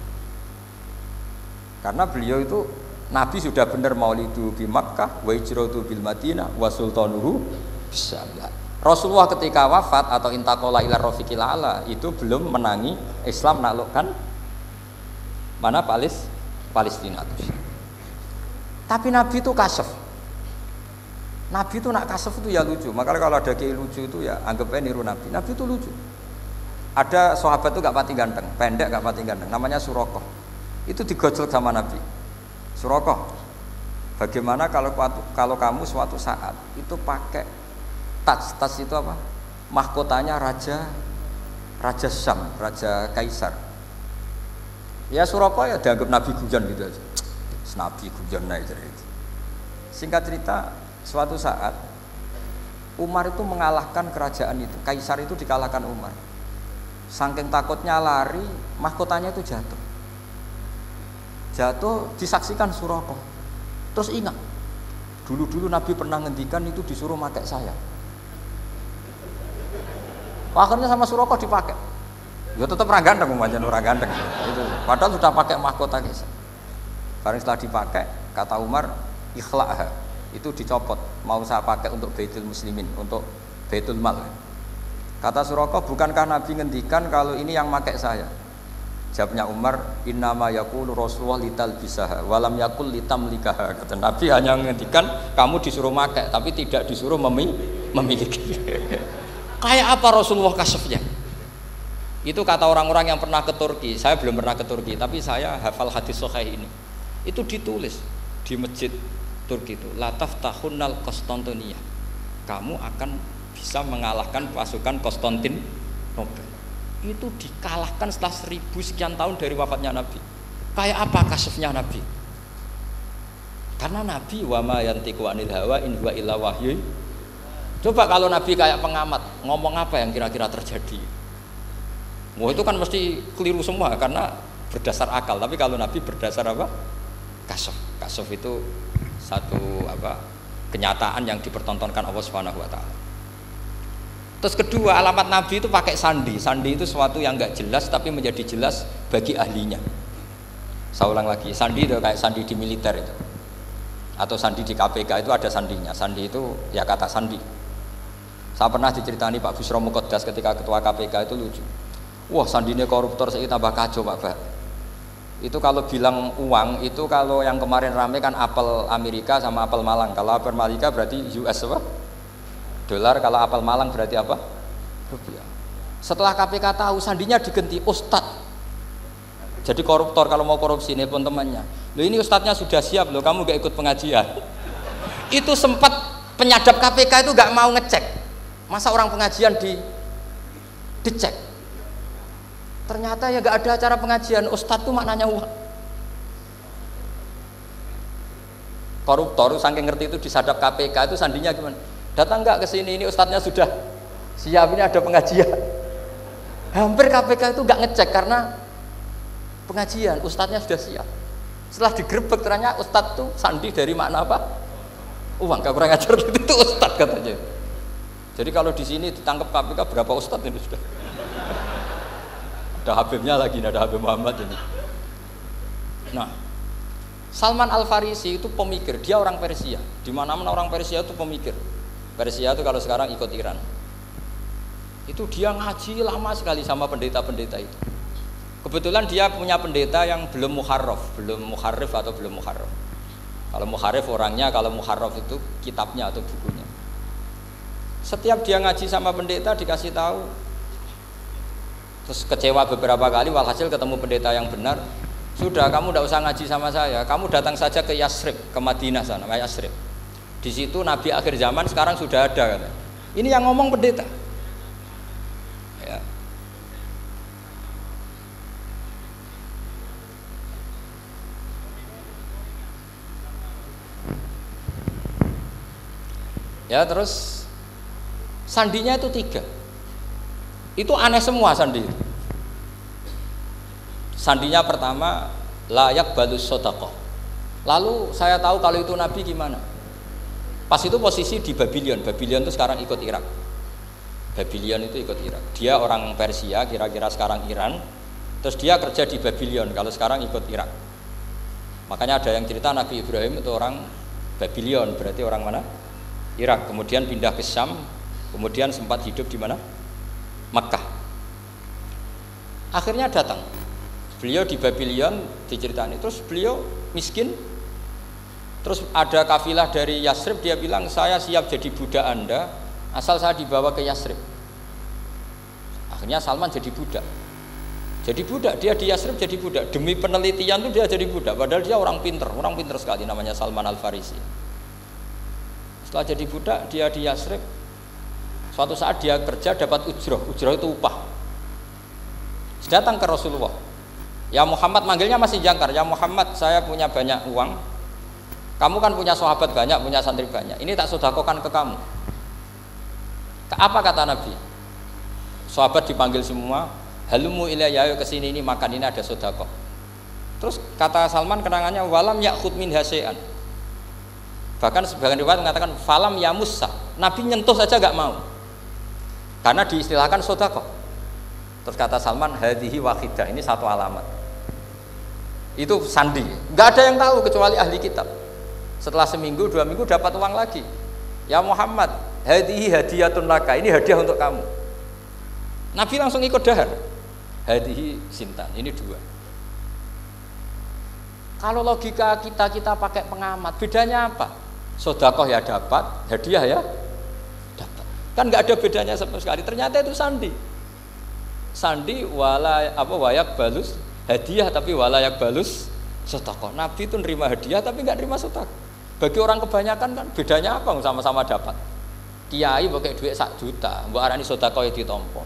Karena beliau itu Nabi sudah benar maulidu bi Makkah wa hijratu bil Madinah wa sultanuhu bisa. Rasulullah ketika wafat atau intaqala ila rafiqil ala itu belum menangi Islam menaklukkan mana Palestina. Tapi Nabi itu kasef. Nabi itu nak kasef itu ya lucu. Makanya kalau ada kiai lucu itu ya anggapnya niru Nabi. Nabi itu lucu. Ada sahabat itu gak pati ganteng, pendek gak pati ganteng, namanya Surakoh. Itu digojlok sama Nabi. Surakoh, bagaimana kalau kamu suatu saat itu pakai tas itu apa? Mahkotanya raja Syam, raja Kaisar. Ya Surakoh ya dianggap Nabi guyon gitu aja. Nabi guyon aja itu. Singkat cerita, suatu saat Umar itu mengalahkan kerajaan itu, Kaisar itu dikalahkan Umar. Saking takutnya lari, mahkotanya itu jatuh disaksikan Surakoh. Terus ingat, dulu Nabi pernah ngendikan itu disuruh pakai saya. Akhirnya sama Surakoh dipakai. Ya tetap orang ganteng, orang ganteng. Itu. Padahal sudah pakai mahkota Kaisar. Barang setelah dipakai, kata Umar, ikhla'ha. Itu dicopot, mau saya pakai untuk Baitul Muslimin, untuk Baitul Mal. Kata Surakoh, bukankah Nabi ngendikan kalau ini yang pakai saya? Jawabnya Umar, innama yaqulu Rasulullah litalbisaha walam yaqul litamlikaha. Kata Nabi hanya ngendikan kamu disuruh pakai tapi tidak disuruh memiliki. Kayak apa Rasulullah kasefnya? Itu kata orang-orang yang pernah ke Turki. Saya belum pernah ke Turki, tapi saya hafal hadis sahih ini. Itu ditulis di masjid Turki itu, la taftahunnal Konstantinia, kamu akan bisa mengalahkan pasukan Konstantinopel. Itu dikalahkan setelah 1000 sekian tahun dari wafatnya Nabi. Kayak apa kasefnya Nabi? Karena Nabi wa ma yantiqu anil hawa in huwa illa wahyu. Coba kalau Nabi kayak pengamat, ngomong apa yang kira-kira terjadi? Wah itu kan mesti keliru semua karena berdasar akal. Tapi kalau Nabi berdasar apa? Kasef. Kasef itu satu kenyataan yang dipertontonkan Allah Subhanahu wa taala. Terus kedua, alamat Nabi itu pakai sandi. Sandi itu sesuatu yang enggak jelas tapi menjadi jelas bagi ahlinya. Saya ulang lagi, sandi itu kayak sandi di militer itu. Atau sandi di KPK itu ada sandinya. Sandi itu ya kata sandi. Saya pernah diceritani Pak Busro Mukoddas ketika ketua KPK itu lucu. Wah, sandinya koruptor saya tambah kacau Pak Bah. Itu kalau bilang uang itu kalau yang kemarin rame kan apel Amerika sama apel Malang. Kalau apel Amerika berarti US apa? Dolar. Kalau apel Malang berarti apa? Rupiah. Setelah KPK tahu sandinya diganti Ustadz. Jadi koruptor kalau mau korupsi ini pun temannya. Loh ini Ustadznya sudah siap loh, kamu gak ikut pengajian. Itu sempat penyadap KPK itu gak mau ngecek. Masa orang pengajian dicek? Ternyata ya gak ada acara pengajian. Ustadz itu maknanya uang. Koruptor saking ngerti itu disadap KPK itu sandinya gimana? Datang nggak ke sini, ini Ustadznya sudah siap, ini ada pengajian. Hampir KPK itu nggak ngecek karena pengajian, Ustadznya sudah siap. Setelah digerebek ternyata Ustadz itu sandi dari makna apa? Uang. Gak kurang ajar itu Ustadz katanya. Jadi kalau di sini ditangkap KPK berapa Ustadz ini sudah? Ada Habibnya lagi, ada Habib Muhammad ini. Nah, Salman Al Farisi itu pemikir, dia orang Persia. Di mana-mana orang Persia itu pemikir. Persia itu kalau sekarang ikut Iran. Itu dia ngaji lama sekali sama pendeta-pendeta itu. Kebetulan dia punya pendeta yang belum muharraf, belum muharrif atau belum muharraf. Kalau muharrif orangnya, kalau muharraf itu kitabnya atau bukunya. Setiap dia ngaji sama pendeta dikasih tahu, terus kecewa beberapa kali, walhasil ketemu pendeta yang benar. Sudah, kamu tidak usah ngaji sama saya, kamu datang saja ke Yasrib, ke Madinah sana, ke Yasrib. Di situ Nabi akhir zaman sekarang sudah ada. Kata. Ini yang ngomong pendeta. Ya terus sandinya itu 3. Itu aneh semua sandi itu. Sandinya pertama layak balus sodaqah. Lalu saya tahu kalau itu Nabi gimana. Pas itu posisi di Babylon. Babylon itu sekarang ikut Irak. Babylon itu ikut Irak. Dia orang Persia, kira-kira sekarang Iran. Terus dia kerja di Babylon. Kalau sekarang ikut Irak. Makanya ada yang cerita Nabi Ibrahim itu orang Babylon. Berarti orang mana? Irak, kemudian pindah ke Syam, kemudian sempat hidup di mana? Makkah. Akhirnya datang. Beliau di Babylon diceritani, terus beliau miskin. Terus ada kafilah dari Yasrib, dia bilang saya siap jadi budak Anda asal saya dibawa ke Yasrib. Akhirnya Salman jadi budak. Jadi budak, dia di Yasrib jadi budak. Demi penelitian itu dia jadi budak, padahal dia orang pinter sekali namanya Salman Al Farisi. Setelah jadi budak, dia di Yasrib. Suatu saat dia kerja dapat ujroh itu upah. Datang ke Rasulullah. Ya Muhammad, manggilnya masih jangkar. Ya Muhammad, saya punya banyak uang. Kamu kan punya sahabat banyak, punya santri banyak. Ini tak sedekahkan ke kamu. Apa kata Nabi? Sahabat dipanggil semua. Halumu ilayya, kesini ini makan, ini ada sedekah. Terus kata Salman kenangannya walam ya'khud min hasya'an. Bahkan sebagian riwayat mengatakan falam ya Musa, Nabi nyentuh saja gak mau karena diistilahkan sedekah. Terus kata Salman hadhihi wahidah, ini satu alamat. Itu sandi, gak ada yang tahu kecuali ahli kitab. Setelah seminggu 2 minggu dapat uang lagi. Ya Muhammad hadhihi hadiyatun laka, ini hadiah untuk kamu. Nabi langsung ikut dahar. Hadhihi sintan, ini 2. Kalau logika kita pakai pengamat, bedanya apa? Sedekah ya dapat, hadiah ya dapat. Kan nggak ada bedanya sama sekali. Ternyata itu sandi. Sandi wayak balus hadiah tapi walayak balus sedekah. Nabi itu nerima hadiah tapi nggak nerima sedekah. Bagi orang kebanyakan kan bedanya apa? Sama-sama dapat. Kiai pakai duit 1 juta, mbok arani sedekah ya ditampa.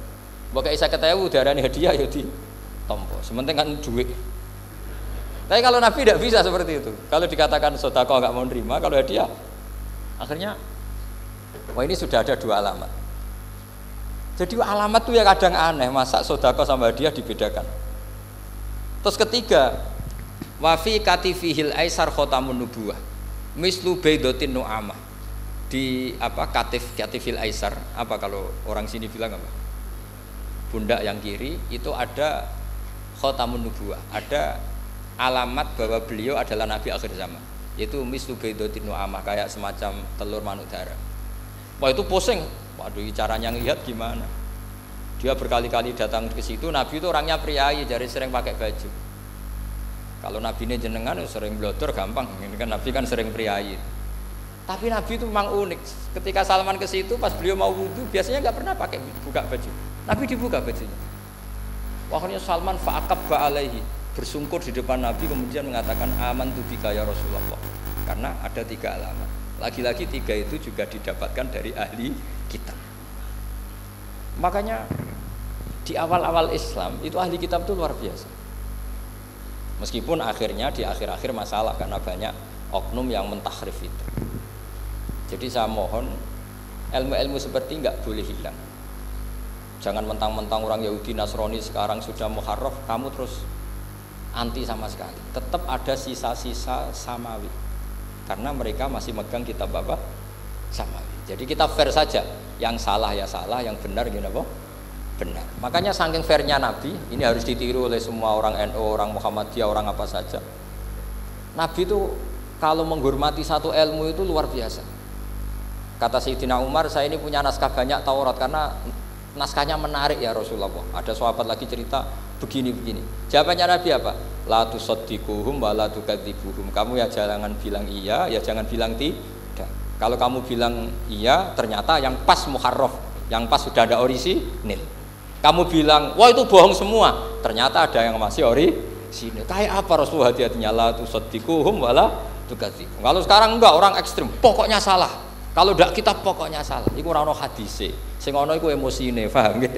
Mbok kei 50.000 diarani hadiah ya ditampa. Sementing kan duit. Tapi kalau Nabi tidak bisa seperti itu. Kalau dikatakan sedekah nggak mau nerima, kalau hadiah, akhirnya, wah ini sudah ada 2 alamat. Jadi alamat itu ya kadang aneh, masa sedekah sama hadiah dibedakan. Terus ketiga, wafi katifihil aisar khotamun nubuwah, mislu baidotin nu'amah. Di katifil aisar, apa kalau orang sini bilang apa? Pundak yang kiri itu ada khotamun nubuwah, ada alamat bahwa beliau adalah nabi akhir zaman, yaitu mislu baidotin nu'amah, kayak semacam telur manuk darah. Wah itu pusing, Waduh, caranya ngelihat gimana? Dia berkali-kali datang ke situ. Nabi itu orangnya priayi, jadi sering pakai baju. Kalau Nabi ini jenengan sering blodor gampang. Ini kan Nabi kan sering priayi. Tapi Nabi itu memang unik. Ketika Salman ke situ, pas beliau mau wudu, biasanya nggak pernah pakai buka baju. Nabi dibuka bajunya. Akhirnya Salman fa'aqabba alaihi, bersungkur di depan Nabi, kemudian mengatakan amantu bika ya Rasulullah. Karena ada 3 alamat. Lagi-lagi 3 itu juga didapatkan dari ahli kitab. Makanya di awal-awal Islam itu ahli kitab itu luar biasa. Meskipun akhirnya di akhir-akhir masalah karena banyak oknum yang mentahrif itu. Jadi saya mohon ilmu-ilmu seperti nggak boleh hilang. Jangan mentang-mentang orang Yahudi Nasrani sekarang sudah muharraf kamu terus anti sama sekali. Tetap ada sisa-sisa samawi. Karena mereka masih megang kitab apa? Samawi. Jadi kita fair saja. Yang salah ya salah, yang benar gini apa? Benar. Makanya saking fairnya Nabi, ini harus ditiru oleh semua orang NU, orang Muhammadiyah, orang apa saja. Nabi itu kalau menghormati satu ilmu itu luar biasa. Kata Sayyidina Umar, saya ini punya naskah banyak Taurat karena naskahnya menarik ya Rasulullah. Ada sahabat lagi cerita begini-begini. Jawabannya Nabi apa? La tusaddiquhum wa la tukadzibuhum. Kamu ya jangan bilang iya, ya jangan bilang tidak. Kalau kamu bilang iya, ternyata yang pas muharraf, yang pas sudah ada orisinil. Kamu bilang, wah itu bohong semua, ternyata ada yang masih orisinil. Kayak apa Rasulullah hati-hatinya? La tusaddiquhum wa la tukadzibuhum. Kalau sekarang enggak, orang ekstrim, pokoknya salah. Kalau ndak kita pokoknya salah. Iku ora ono hadise. Sing ono iku emosine, paham nggih?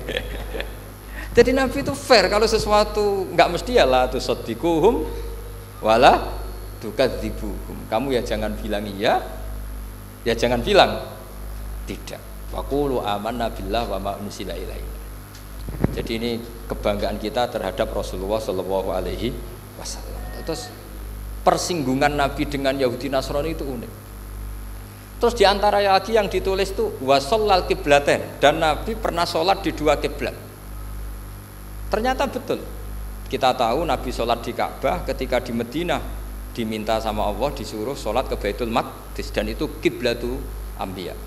Jadi Nabi itu fair, kalau sesuatu enggak mesti ya la tusaddiquhum wala tukadzibuhum. Kamu ya jangan bilang iya, ya jangan bilang tidak. Faqulu amanna billah wa ma unzila ilaina. Jadi ini kebanggaan kita terhadap Rasulullah sallallahu alaihi wasallam. Terus persinggungan Nabi dengan Yahudi Nasrani itu unik. Terus diantara lagi yang ditulis itu wasallal kiblaten, dan Nabi pernah sholat di 2 kiblat. Ternyata betul. Kita tahu Nabi sholat di Ka'bah, ketika di Madinah diminta sama Allah disuruh sholat ke Baitul Maqdis, dan itu kiblatu Anbiya.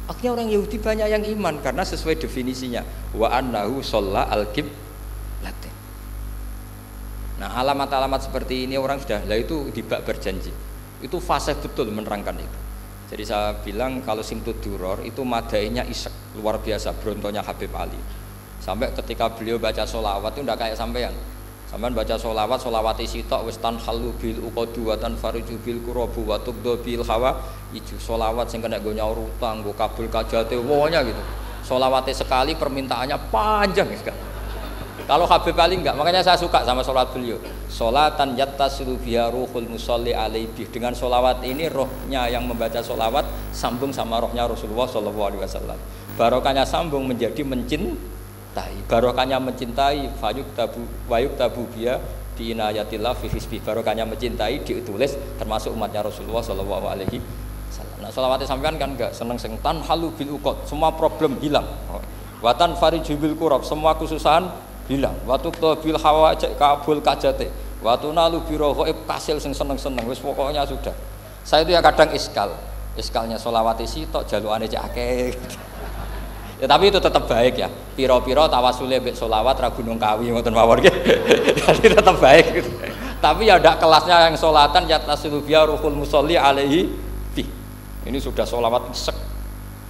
Akhirnya orang Yahudi banyak yang iman karena sesuai definisinya wa annahu sholla al-kiblaten. Nah alamat-alamat seperti ini orang sudah lah itu dibak berjanji. Itu fasih betul menerangkan itu. Jadi saya bilang kalau Simtud Duror itu madainya isek luar biasa, brontonya Habib Ali. Sampai ketika beliau baca sholawat itu tidak kayak sampean. Sampean baca sholawat, sholawati sitok wis tanhalu bil uqadu wa tanfariju bil qurabu wa tubdu bil hawa iju. Sholawat sing kena go nyaur utang, go kabul kajate wonya gitu. Sholawatnya sekali permintaannya panjang sekali. Kalau Habib Ali enggak, makanya saya suka sama sholat beliau. Sholatan yattasilu biha ruhul musolli alaihi. Dengan sholawat ini rohnya yang membaca sholawat sambung sama rohnya Rasulullah SAW. Barokahnya sambung menjadi mencintai. Barokahnya mencintai wayuk tabu biha bi inayatillah fi hisbi. Barokahnya mencintai ditulis termasuk umatnya Rasulullah SAW. Nah sholawatnya sampean kan enggak seneng tan halu bil uqad, semua problem hilang. Watan fariju bil kurab, semua kesusahan hilang. Waktu bil hawa cek kabul kajate. Waktu nalu biro goib kasil sing seneng-seneng. Wis pokoknya sudah. Saya itu ya kadang iskalnya sholawati sitok jalukane cek akeh. Ya tapi itu tetap baik ya. Piro-piro tawasule mbek sholawat ra Gunung Kawi ngoten mawon nggih. Jadi tetap baik gitu. Tapi ya ndak kelasnya yang sholatan ya tasilu biya ruhul musolli alaihi fi. Ini sudah sholawat sek.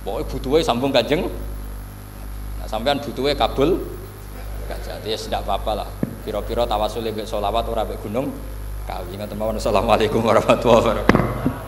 Pokoke butuhe sambung Kanjeng. Nah, sampean butuhe kabul. Jadi ya tidak apa-apa lah. Piro-piro tawasul mbek sholawat ora mbek Gunung Kawi. Assalamualaikum warahmatullahi wabarakatuh.